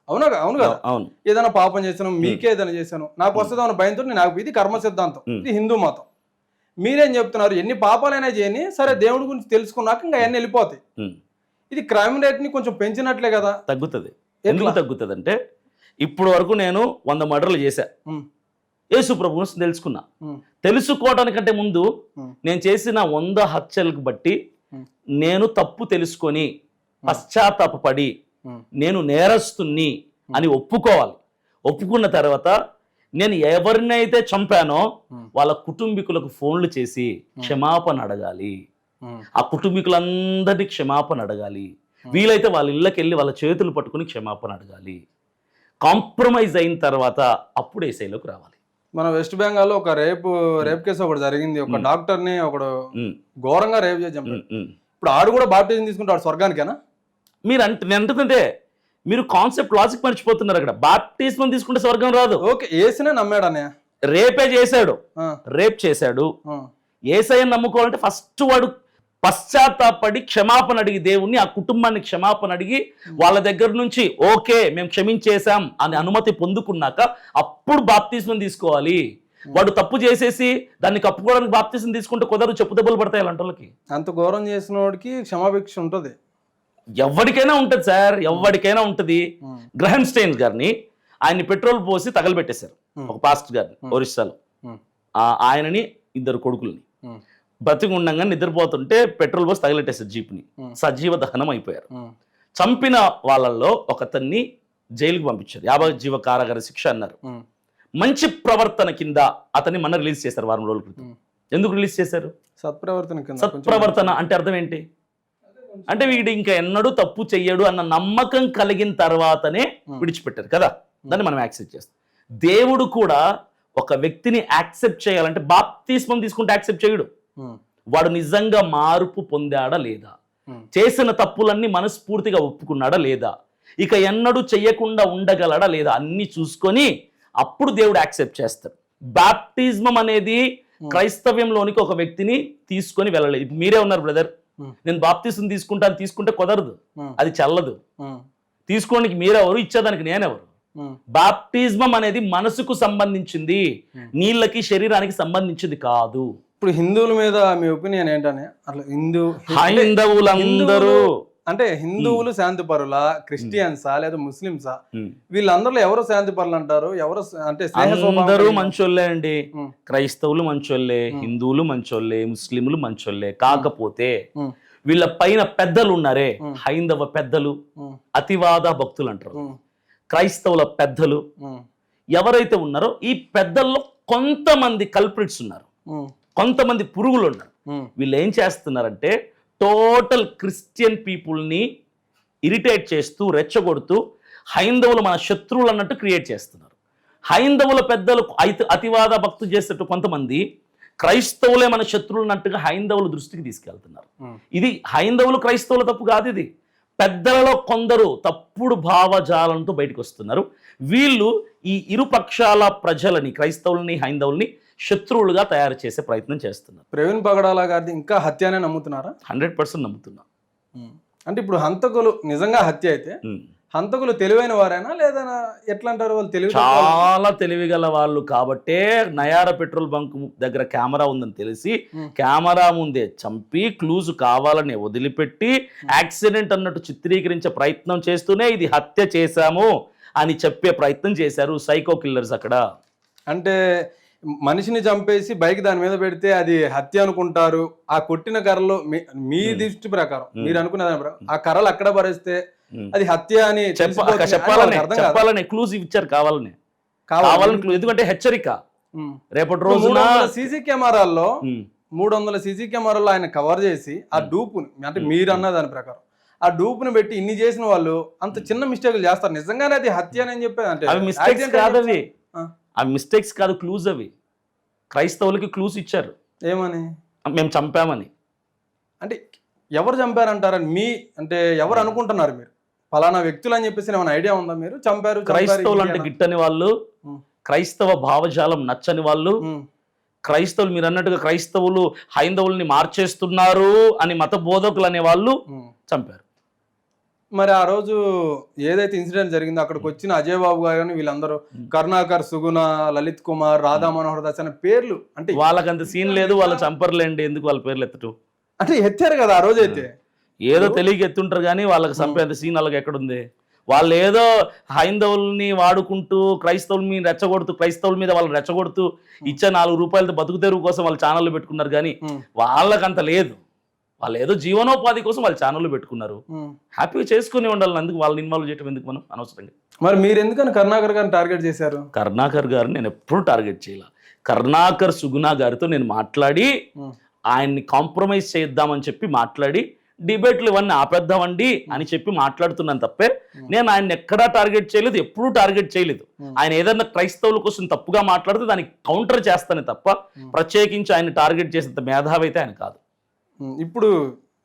అవునా అవును కదా, అవును. ఏదైనా పాపం చేశాను, మీకే ఏదైనా చేశాను, నాకు వస్తుంది అన్న భయంతో నాకు ఇది కర్మ సిద్ధాంతం, ఇది హిందూ మతం. మీరేం చెప్తున్నారు, ఎన్ని పాపాలైనా చేయని సరే దేవుడి గురించి తెలుసుకున్నాక ఇంకా అవన్నీ వెళ్ళిపోతాయి. ఇది క్రైమ్ రేట్ ని కొంచెం పెంచినట్లే కదా. తగ్గుతుంది. ఎందుకు తగ్గుతుంది అంటే ఇప్పుడు వరకు నేను 100 మర్డర్లు చేశా, యేసు ప్రభు గురించి తెలుసుకున్నా. తెలుసుకోవడానికంటే ముందు నేను చేసిన 100 హత్యలకు బట్టి నేను తప్పు తెలుసుకొని పశ్చాత్తాపడి నేను నేరస్తుని అని ఒప్పుకోవాలి. ఒప్పుకున్న తర్వాత నేను ఎవరినైతే చంపానో వాళ్ళ కుటుంబీకులకు ఫోన్లు చేసి క్షమాపణ అడగాలి. ఆ కుటుంబీకులందరినీ క్షమాపణ అడగాలి. వీలైతే వాళ్ళ ఇళ్ళకి వెళ్ళి వాళ్ళ చేతులు పట్టుకుని క్షమాపణ అడగాలి. కాంప్రమైజ్ అయిన తర్వాత అప్పుడు ఏసైలోకి రావాలి. మన వెస్ట్ బెంగాల్లో ఒక రేప్ కేసు ఒకటి జరిగింది. ఒక డాక్టర్ ని ఒకడు ఘోరంగా రేప్ చేసి చంపాడు. ఇప్పుడు ఆడు కూడా బాప్టిజం తీసుకుంటాడు స్వర్గానికేనా? మీరు అంటుందంటే మీరు కాన్సెప్ట్ లాజిక్ మర్చిపోతున్నారు. అక్కడ బాప్టిజం తీసుకుంటే స్వర్గం రాదు. ఓకే, ఏసునే నమ్మాడు అన్నయ్య, రేపే చేశాడు, రేప్ చేశాడు. ఏసయ్యని నమ్ముకోవాలంటే ఫస్ట్ వాడు పశ్చాత్తాపడి క్షమాపణ అడిగి దేవుణ్ణి, ఆ కుటుంబాన్ని క్షమాపణ అడిగి వాళ్ళ దగ్గర నుంచి ఓకే మేము క్షమించేశాం అని అనుమతి పొందుకున్నాక అప్పుడు బాప్తిస్మం తీసుకోవాలి. వాడు తప్పు చేసేసి దాన్ని కప్పుకోవడానికి బాప్తిస్మం తీసుకుంటే కుదరదు, చెప్పు దెబ్బలు పడతాయి అలాంటి వాళ్ళకి. అంత ఘోరం చేసిన వాడికి క్షమాభిక్ష ఉంటుంది. ఎవరికైనా ఉంటుంది సార్, ఎవరికైనా ఉంటుంది. గ్రహం స్టెయిన్స్ గారిని ఆయన్ని పెట్రోల్ పోసి తగలబెట్టేశారు, ఒక పాస్టర్ గారిని ఒరిస్సాలో. ఆయనని 2 కొడుకుల్ని బతికి ఉండగా నిద్రపోతుంటే పెట్రోల్ పోసి తగలెట్టేశారు జీప్ని, సజీవ దహనం అయిపోయారు. చంపిన వాళ్ళల్లో ఒకతన్ని జైలుకి పంపించారు, 50 జీవ కారాగార శిక్ష అన్నారు. మంచి ప్రవర్తన కింద అతన్ని మన రిలీజ్ చేశారు వారం రోజుల క్రితం. ఎందుకు రిలీజ్ చేశారు? సత్ప్రవర్తన అంటే అర్థం ఏంటి అంటే వీడు ఇంకా ఎన్నడూ తప్పు చెయ్యడు అన్న నమ్మకం కలిగిన తర్వాతనే విడిచిపెట్టారు కదా, దాన్ని మనం యాక్సెప్ట్ చేస్తాం. దేవుడు కూడా ఒక వ్యక్తిని యాక్సెప్ట్ చేయాలంటే బాప్తిస్మం తీసుకుంటే యాక్సెప్ట్ చేయడు. వాడు నిజంగా మార్పు పొందాడా లేదా, చేసిన తప్పులన్నీ మనస్ఫూర్తిగా ఒప్పుకున్నాడా లేదా, ఇక ఎన్నడూ చెయ్యకుండా ఉండగలడా లేదా, అన్ని చూసుకొని అప్పుడు దేవుడు యాక్సెప్ట్ చేస్తాడు. బాప్టిజం అనేది క్రైస్తవ్యంలోనికి ఒక వ్యక్తిని తీసుకొని వెళ్ళలేదు. మీరే ఉన్నారు బ్రదర్, నేను బాప్తిజం తీసుకుంటే కుదరదు, అది చల్లదు. తీసుకోవడానికి మీరెవరు, ఇచ్చేదానికి నేనెవరు? బాప్టిజం అనేది మనసుకు సంబంధించింది, నీళ్ళకి శరీరానికి సంబంధించింది కాదు. ఇప్పుడు హిందువుల మీద మీ ఒపీనియన్ ఏంటనే? అట్లా హైందవులందరూ అంటే హిందువులు శాంతి పరులా, క్రిస్టియన్సా లేదా ముస్లింసా? వీళ్ళందరిలో ఎవరు శాంతి పరులు అంటారు, ఎవరు అంటే అందరూ మంచోళ్ళే అండి. క్రైస్తవులు మంచోళ్ళే, హిందువులు మంచోళ్ళే, ముస్లింలు మంచోళ్ళే. కాకపోతే వీళ్ళ పైన పెద్దలు ఉన్నారే, హైందవ పెద్దలు, అతివాద భక్తులు అంటారు. క్రైస్తవుల పెద్దలు ఎవరైతే ఉన్నారో ఈ పెద్దల్లో కొంతమంది కల్ప్రిట్స్ ఉన్నారు, కొంతమంది పురుగులు ఉన్నారు. వీళ్ళు ఏం చేస్తున్నారంటే టోటల్ క్రిస్టియన్ పీపుల్ని ఇరిటేట్ చేస్తూ రెచ్చగొడుతూ హైందవులు మన శత్రువులు అన్నట్టు క్రియేట్ చేస్తున్నారు. హైందవుల పెద్దలు అతివాద భక్తులు చేసేట్టు కొంతమంది క్రైస్తవులే మన శత్రువులు అన్నట్టుగా హైందవుల దృష్టికి తీసుకెళ్తున్నారు. ఇది హైందవులు క్రైస్తవుల తప్పు కాదు, ఇది పెద్దలలో కొందరు తప్పుడు భావజాలంతో బయటకు వస్తున్నారు. వీళ్ళు ఈ ఇరుపక్షాల ప్రజలని, క్రైస్తవుల్ని హైందవుల్ని శత్రువులుగా తయారు చేసే ప్రయత్నం చేస్తున్నారు. ప్రవీణ్ పగడాల గారిది ఇంకా హత్యనే నమ్ముతున్నారా? 100% నమ్ముతున్నా. అంటే ఇప్పుడు హంతకులు నిజంగా హత్య అయితే హంతకులు తెలివైన వారైనా లేదా ఎట్లా అంటారు? వాళ్ళు తెలివి చాలా తెలివిగల వాళ్ళు కాబట్టే నయార పెట్రోల్ బంక్ దగ్గర కెమెరా ఉందని తెలిసి కెమెరా ముందే చంపి క్లూజ్ కావాలని వదిలిపెట్టి యాక్సిడెంట్ అన్నట్టు చిత్రీకరించే ప్రయత్నం చేస్తూనే ఇది హత్య చేశాము అని చెప్పే ప్రయత్నం చేశారు సైకో కిల్లర్స్ అక్కడ. అంటే మనిషిని చంపేసి బైక్ దాని మీద పెడితే అది హత్య అనుకుంటారు. ఆ కొట్టిన కర్రలు మీ దృష్టి ప్రకారం మీరు అనుకునే దాని ప్రకారం ఆ కర్రలు అక్కడ పరేస్తే అది హత్య అని చెప్పాలని క్లూజ్ ఇచ్చారు కావాలని. ఎందుకంటే హెచ్చరిక. రేపటి రోజున సీసీ కెమెరాల్లో 300 సీసీ కెమెరాల్లో ఆయన కవర్ చేసి ఆ డూపుని, అంటే మీరు అన్న దాని ప్రకారం ఆ డూపుని పెట్టి ఇన్ని చేసిన వాళ్ళు అంత చిన్న మిస్టేక్లు చేస్తారు. నిజంగానే అది హత్య అని చెప్పేది అంటే అవి మిస్టేక్స్ కాదు, అవి మిస్టేక్స్ కాదు, క్లూజ్. అవి క్రైస్తవులకి క్లూజ్ ఇచ్చారు. ఏమని? మేము చంపామని. అంటే ఎవరు చంపారంటారని మీ అంటే ఎవరు అనుకుంటున్నారు మీరు? ఫలానా వ్యక్తులు అని చెప్పేసి ఏమైనా ఐడియా ఉందా మీరు? చంపారు. క్రైస్తవులు అంటే గిట్టని వాళ్ళు, క్రైస్తవ భావజాలం నచ్చని వాళ్ళు, క్రైస్తవులు మీరు అన్నట్టుగా క్రైస్తవులు హైందవుల్ని మార్చేస్తున్నారు అని మత బోధకులు అనే వాళ్ళు చంపారు. మరి ఆ రోజు ఏదైతే ఇన్సిడెంట్ జరిగిందో అక్కడికి వచ్చిన అజయ్ బాబు గారు కానీ వీళ్ళందరూ కరుణాకర్, సుగుణ, లలిత్ కుమార్, రాధా మనోహర్ దాస్ అనే పేర్లు అంటే వాళ్ళకంత సీన్ లేదు, వాళ్ళు చంపర్లేండి, ఎందుకు వాళ్ళ పేర్లు ఎత్తటు? అంటే ఎత్తారు కదా ఆ రోజు అయితే. ఏదో తెలియక ఎత్తుంటారు కానీ వాళ్ళకి చంపేంత సీన్ వాళ్ళకి ఎక్కడుంది? వాళ్ళు ఏదో హైందవుల్ని వాడుకుంటూ క్రైస్తవుల మీద రెచ్చగొడుతూ, క్రైస్తవుల మీద వాళ్ళు రెచ్చగొడుతూ ఇచ్చే 4 రూపాయలతో బతుకు తెరువు కోసం వాళ్ళు ఛానళ్ళు పెట్టుకున్నారు కానీ వాళ్ళకంత లేదు. వాళ్ళు ఏదో జీవనోపాధి కోసం వాళ్ళు ఛానళ్ళు పెట్టుకున్నారు. హ్యాపీగా చేసుకుని ఉండాలి, అందుకు వాళ్ళని ఇన్వాల్వ్ చేయడం ఎందుకు మనం అనవసరంగా? మరి మీరు ఎందుకని కరుణాకర్ గారిని టార్గెట్ చేశారు? కరుణాకర్ గారిని నేను ఎప్పుడూ టార్గెట్ చేయాల. కరుణాకర్, సుగుణ గారితో నేను మాట్లాడి ఆయన్ని కాంప్రమైజ్ చేద్దామని చెప్పి మాట్లాడి డిబేట్లు ఇవన్నీ ఆపేద్దామండి అని చెప్పి మాట్లాడుతున్నాను తప్పే నేను ఆయన ఎక్కడా టార్గెట్ చేయలేదు, ఎప్పుడూ టార్గెట్ చేయలేదు. ఆయన ఏదైనా క్రైస్తవుల కోసం తప్పుగా మాట్లాడితే దానికి కౌంటర్ చేస్తానే తప్ప ప్రత్యేకించి ఆయన టార్గెట్ చేసేంత మేధావి అయితే ఆయన కాదు. ఇప్పుడు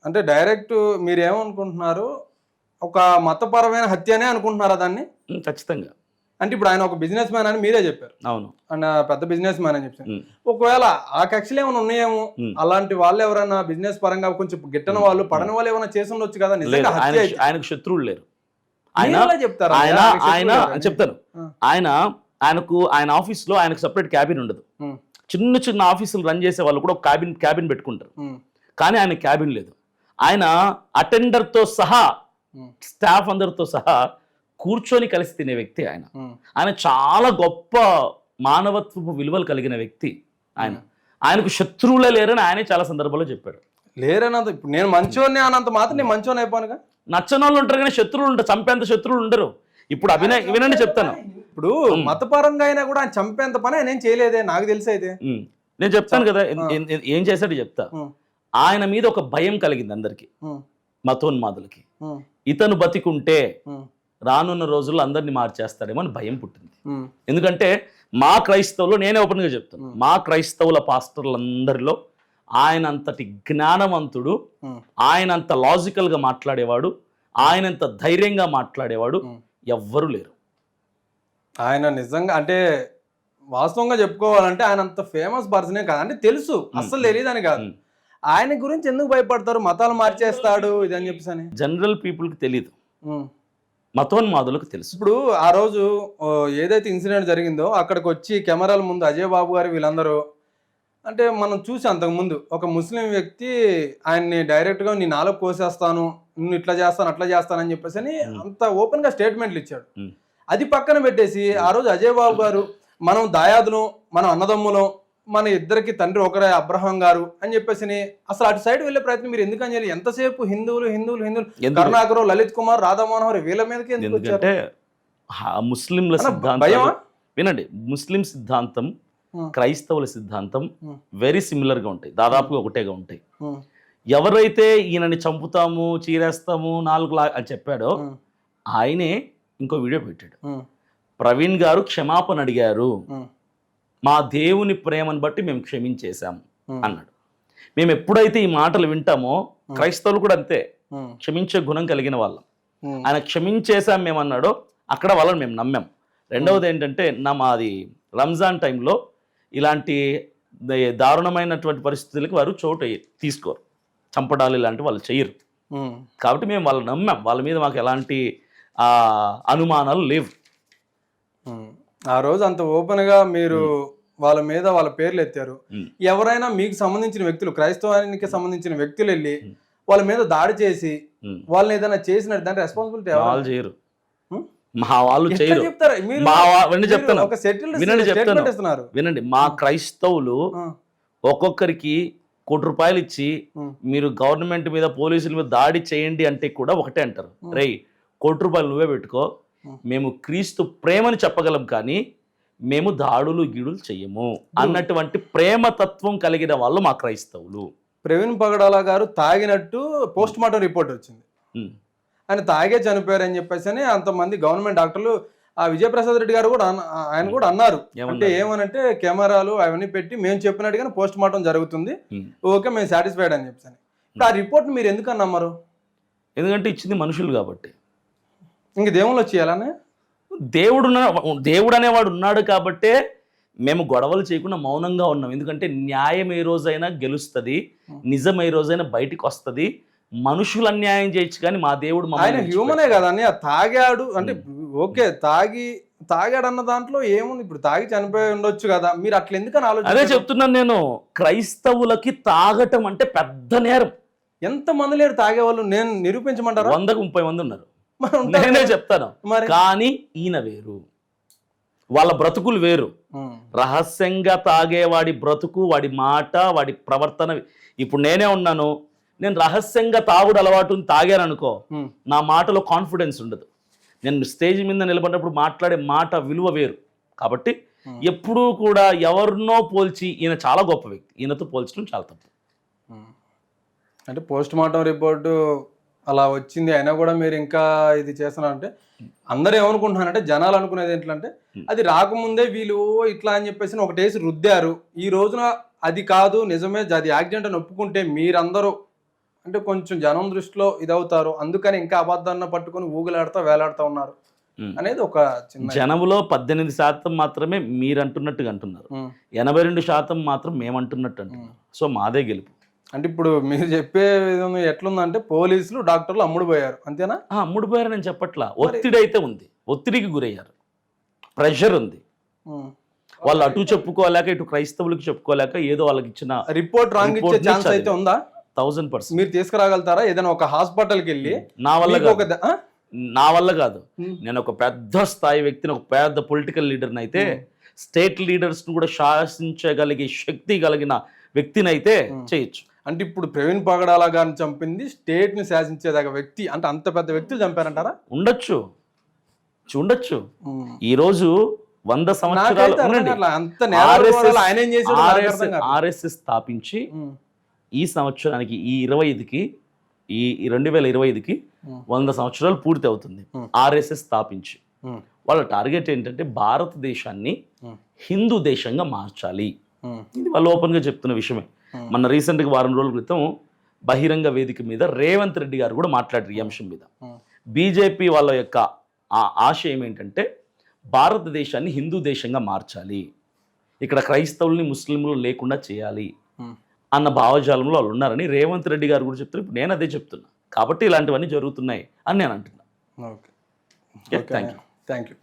అంటే డైరెక్ట్ మీరు ఏమనుకుంటున్నారు, ఒక మతపరమైన హత్యనే అనుకుంటున్నారా దాన్ని? ఖచ్చితంగా. అంటే ఇప్పుడు ఆయన ఒక బిజినెస్ మ్యాన్ అని మీరే చెప్పారు. అవును, ఆయన పెద్ద బిజినెస్ మ్యాన్ అని చెప్పారు. ఒకవేళ ఆ కక్షలు ఏమైనా ఉన్నాయేమో, అలాంటి వాళ్ళు ఎవరైనా బిజినెస్ పరంగా కొంచెం గిట్టని వాళ్ళు, పడని వాళ్ళు ఏమైనా చేసి ఉండొచ్చు కదా. నిజంగా ఆయనకు శత్రువులు లేరు. చెప్తారు ఆయన చెప్తాను, ఆయన ఆఫీస్ లో ఆయనకు సపరేట్ క్యాబిన్ ఉండదు. చిన్న చిన్న ఆఫీసులు రన్ చేసే వాళ్ళు కూడా ఒక క్యాబిన్ పెట్టుకుంటారు, కానీ ఆయన క్యాబిన్ లేదు. ఆయన అటెండర్ తో సహా, స్టాఫ్ అందరితో సహా కూర్చొని కలిసి తినే వ్యక్తి ఆయన. ఆయన చాలా గొప్ప మానవత్వపు విలువలు కలిగిన వ్యక్తి ఆయన. ఆయనకు శత్రువులే లేరని ఆయనే చాలా సందర్భాల్లో చెప్పాడు. లేరనంత ఇప్పుడు నేను మంచోనే అన్నంత మాత్రం నేను మంచోని అయిపోనుగా. నచ్చని వాళ్ళు ఉంటారు కానీ శత్రువులు ఉంటారు, చంపేంత శత్రువులు ఉండరు. ఇప్పుడు వినండి చెప్తాను. ఇప్పుడు మతపరంగా అయినా కూడా ఆయన చంపేంత పని ఆయన ఏం చేయలేదే, నాకు తెలిసి అయితే. నేను చెప్తాను కదా ఏం చేశాడు చెప్తా. ఆయన మీద ఒక భయం కలిగింది అందరికి, మతోన్మాదులకి. ఇతను బతికుంటే రానున్న రోజుల్లో అందరినీ మార్చేస్తాడేమో అని భయం పుట్టింది. ఎందుకంటే మా క్రైస్తవులు, నేనే ఓపెన్గా చెప్తాను, మా క్రైస్తవుల పాస్టర్లందరిలో ఆయన అంతటి జ్ఞానవంతుడు, ఆయనంత లాజికల్గా మాట్లాడేవాడు, ఆయనంత ధైర్యంగా మాట్లాడేవాడు ఎవ్వరూ లేరు. ఆయన నిజంగా అంటే వాస్తవంగా చెప్పుకోవాలంటే ఆయన అంత ఫేమస్ పర్సనే కాదు, అంటే తెలుసు, అస్సలు తెలియదని కాదు. ఆయన గురించి ఎందుకు భయపడతారు, మతాలు మార్చేస్తాడు ఇదని చెప్పేసి? జనరల్ పీపుల్కి తెలియదు, మతోన్మాదులకు తెలుసు. ఇప్పుడు ఆ రోజు ఏదైతే ఇన్సిడెంట్ జరిగిందో అక్కడికి వచ్చి కెమెరాల ముందు అజయ్ బాబు గారు వీళ్ళందరూ, అంటే మనం చూసి అంతకుముందు ఒక ముస్లిం వ్యక్తి ఆయన్ని డైరెక్ట్గా నీ నాలుగు కోసేస్తాను, నువ్వు ఇట్లా చేస్తాను అట్లా చేస్తానని చెప్పేసి అని అంత ఓపెన్గా స్టేట్మెంట్లు ఇచ్చాడు. అది పక్కన పెట్టేసి ఆ రోజు అజయ్ బాబు గారు మనం దాయాదులం, మనం అన్నదమ్ములం, మన ఇద్దరికి తండ్రి ఒకరే అబ్రహాం గారు అని చెప్పేసి అసలు అటు సైడ్ వెళ్ళే ప్రయత్నం మీరు ఎందుకు అని చెప్పి ఎంతసేపు హిందువులు హిందువులు హిందువులు కరుణాకర్, లలిత్ కుమార్, రాధా మనోహర్ వీళ్ళ మీదకి ఎందుకు వచ్చారు? ముస్లింల సిద్ధాంతం వినండి, ముస్లిం సిద్ధాంతం క్రైస్తవుల సిద్ధాంతం వెరీ సిమిలర్ గా ఉంటాయి, దాదాపుగా ఒకటేగా ఉంటాయి. ఎవరైతే ఈయనని చంపుతాము, చీరేస్తాము, 4 అని చెప్పాడో ఆయనే ఇంకో వీడియో పెట్టాడు. ప్రవీణ్ గారు క్షమాపణ అడిగారు, మా దేవుని ప్రేమను బట్టి మేము క్షమించేశాము అన్నాడు. మేము ఎప్పుడైతే ఈ మాటలు వింటామో, క్రైస్తవులు కూడా అంతే, క్షమించే గుణం కలిగిన వాళ్ళం. ఆయన క్షమించేశాం మేమన్నాడో అక్కడ వాళ్ళని మేము నమ్మాం. రెండవది ఏంటంటే మాది రంజాన్ టైంలో ఇలాంటి దారుణమైనటువంటి పరిస్థితులకి వారు చోటు తీసుకోరు, చంపడాలు ఇలాంటి వాళ్ళు చెయ్యరు. కాబట్టి మేము వాళ్ళని నమ్మాం, వాళ్ళ మీద మాకు ఎలాంటి అనుమానాలు లేవు. ఆ రోజు అంత ఓపెన్ గా మీరు వాళ్ళ మీద వాళ్ళ పేర్లు ఎత్తారు. ఎవరైనా మీకు సంబంధించిన వ్యక్తులు, క్రైస్తవానికి సంబంధించిన వ్యక్తులు వెళ్ళి వాళ్ళ మీద దాడి చేసి వాళ్ళని ఏదైనా చేసినట్టు దాని రెస్పాన్సిబిలిటీ వాళ్ళు చేయరు, మా వాళ్ళు చేయరు. వినండి, మా క్రైస్తవులు ఒక్కొక్కరికి ₹1 ఇచ్చి మీరు గవర్నమెంట్ మీద, పోలీసుల మీద దాడి చేయండి అంటే కూడా ఒకటే అంటారు, రేయ్ ₹1 నువ్వే పెట్టుకో, మేము క్రీస్తు ప్రేమని చెప్పగలం కానీ మేము దాడులు గీడులు చెయ్యము అన్నటువంటి ప్రేమతత్వం కలిగిన వాళ్ళు మా క్రైస్తవులు. ప్రవీణ్ పగడాల గారు తాగినట్టు పోస్ట్ మార్టం రిపోర్ట్ వచ్చింది, ఆయన తాగే చనిపోయారని చెప్పేసి అని అంతమంది గవర్నమెంట్ డాక్టర్లు, ఆ విజయప్రసాద్ రెడ్డి గారు కూడా ఆయన కూడా అన్నారు. అంటే ఏమనంటే కెమెరాలు అవన్నీ పెట్టి మేము చెప్పినట్టుగానే పోస్ట్ మార్టం జరుగుతుంది, ఓకే మేము సాటిస్ఫైడ్ అని చెప్పేసి. ఆ రిపోర్ట్ మీరు ఎందుకని నమ్మరు? ఎందుకంటే ఇచ్చింది మనుషులు కాబట్టి. ఇంక దేవుళ్ళు వచ్చేయాలనే, దేవుడు అనేవాడు ఉన్నాడు కాబట్టే మేము గొడవలు చేయకుండా మౌనంగా ఉన్నాం. ఎందుకంటే న్యాయం ఏ రోజైనా గెలుస్తుంది, నిజం ఏ రోజైనా బయటికి వస్తుంది, మనుషులు అన్యాయం చేయొచ్చు కానీ మా దేవుడు ఆయన మమ్మల్ని హ్యూమనే కదా అని తాగాడు అంటే ఓకే తాగాడు అన్న దాంట్లో ఏముంది, ఇప్పుడు తాగి చనిపోయి ఉండొచ్చు కదా, మీరు అట్లా ఎందుకని అదే ఆలోచన? చెప్తున్నాను నేను, క్రైస్తవులకి తాగటం అంటే పెద్ద నేరం. ఎంత మంది లేరు తాగేవాళ్ళు, నేను నిరూపించమంటారా? 100కు 30 మంది ఉన్నారు, మరి ఉంటారు నేనే కదా. చెప్తాను. మరి కానీ ఈయన వేరు, వాళ్ళ బ్రతుకులు వేరు. రహస్యంగా తాగేవాడి బ్రతుకు, వాడి మాట, వాడి ప్రవర్తన. ఇప్పుడు నేనే ఉన్నాను, నేను రహస్యంగా తాగుడు అలవాటు తాగాను అనుకో, నా మాటలో కాన్ఫిడెన్స్ ఉండదు. నేను స్టేజ్ మీద నిలబడినప్పుడు మాట్లాడే మాట విలువ వేరు. కాబట్టి ఎప్పుడూ కూడా ఎవరినో పోల్చి ఈయన చాలా గొప్ప వ్యక్తి, ఈయనతో పోల్చడం చాలా తప్పు. అంటే పోస్ట్ మార్టం రిపోర్టు అలా వచ్చింది అయినా కూడా మీరు ఇంకా ఇది చేస్తున్నారంటే అందరూ ఏమనుకుంటున్నారంటే, జనాలు అనుకునేది ఏంటంటే అది రాకముందే వీళ్ళు ఇట్లా అని చెప్పేసి ఒకటేసి రుద్దారు, ఈ రోజున అది కాదు నిజమే అది యాక్సిడెంట్ అని ఒప్పుకుంటే మీరందరూ అంటే కొంచెం జనం దృష్టిలో ఇదవుతారు, అందుకని ఇంకా అబద్ధాన్ని పట్టుకొని ఊగులాడుతూ వేలాడుతూ ఉన్నారు అనేది ఒక చిన్న. జనములో 18% మాత్రమే మీరు అంటున్నట్టుగా అంటున్నారు, 82% మాత్రం మేమంటున్నట్టు అంటున్నారు. సో మాదే గెలుపు. అంటే ఇప్పుడు మీరు చెప్పే విధంగా ఎట్లుందంటే పోలీసులు డాక్టర్లు అమ్ముడుపోయారు అంతేనా? అమ్ముడుపోయారు నేను చెప్పట్లా, ఒత్తిడి అయితే ఉంది, ఒత్తిడికి గురయ్యారు, ప్రెషర్ ఉంది. వాళ్ళు అటు చెప్పుకోలేక ఇటు క్రైస్తవులకు చెప్పుకోలేక ఏదో వాళ్ళకి ఇచ్చిన రిపోర్ట్ రాంగ్ ఇచ్చే ఛాన్స్ అయితే ఉందా? 1000%. మీరు తీసుకురాగలుగుతారా ఏదైనా ఒక హాస్పిటల్కి వెళ్ళి? నా వల్ల మీకు ఒక నా వల్ల కాదు, నేను ఒక పెద్ద స్థాయి వ్యక్తిని, ఒక పెద్ద పొలిటికల్ లీడర్ని అయితే, స్టేట్ లీడర్స్ని కూడా శాసించగలిగే శక్తి కలిగిన వ్యక్తిని అయితే చేయొచ్చు. అంటే ఇప్పుడు ప్రవీణ్ పగడాల గారిని చంపింది స్టేట్ ని శాసించేదాకా వ్యక్తి, అంటే అంత పెద్ద వ్యక్తులు చంపారంటారా? ఉండొచ్చు. ఈ రోజు 100 సంవత్సరాలు ఆర్ఎస్ఎస్ స్థాపించి ఈ సంవత్సరానికి ఈ 2025కి 100 సంవత్సరాలు పూర్తి అవుతుంది. ఆర్ఎస్ఎస్ స్థాపించి వాళ్ళ టార్గెట్ ఏంటంటే భారతదేశాన్ని హిందూ దేశంగా మార్చాలి. ఇది వాళ్ళు ఓపెన్ గా చెప్తున్న విషయమే. మన రీసెంట్గా వారం రోజుల క్రితం బహిరంగ వేదిక మీద రేవంత్ రెడ్డి గారు కూడా మాట్లాడారు ఈ అంశం మీద. బీజేపీ వాళ్ళ యొక్క ఆశయం ఏంటంటే భారతదేశాన్ని హిందూ దేశంగా మార్చాలి, ఇక్కడ క్రైస్తవుల్ని ముస్లింలు లేకుండా చేయాలి అన్న భావజాలంలో వాళ్ళు ఉన్నారని రేవంత్ రెడ్డి గారు కూడా చెప్తున్నారు. ఇప్పుడు నేను అదే చెప్తున్నా, కాబట్టి ఇలాంటివన్నీ జరుగుతున్నాయి అని నేను అంటున్నా. Okay, thank you.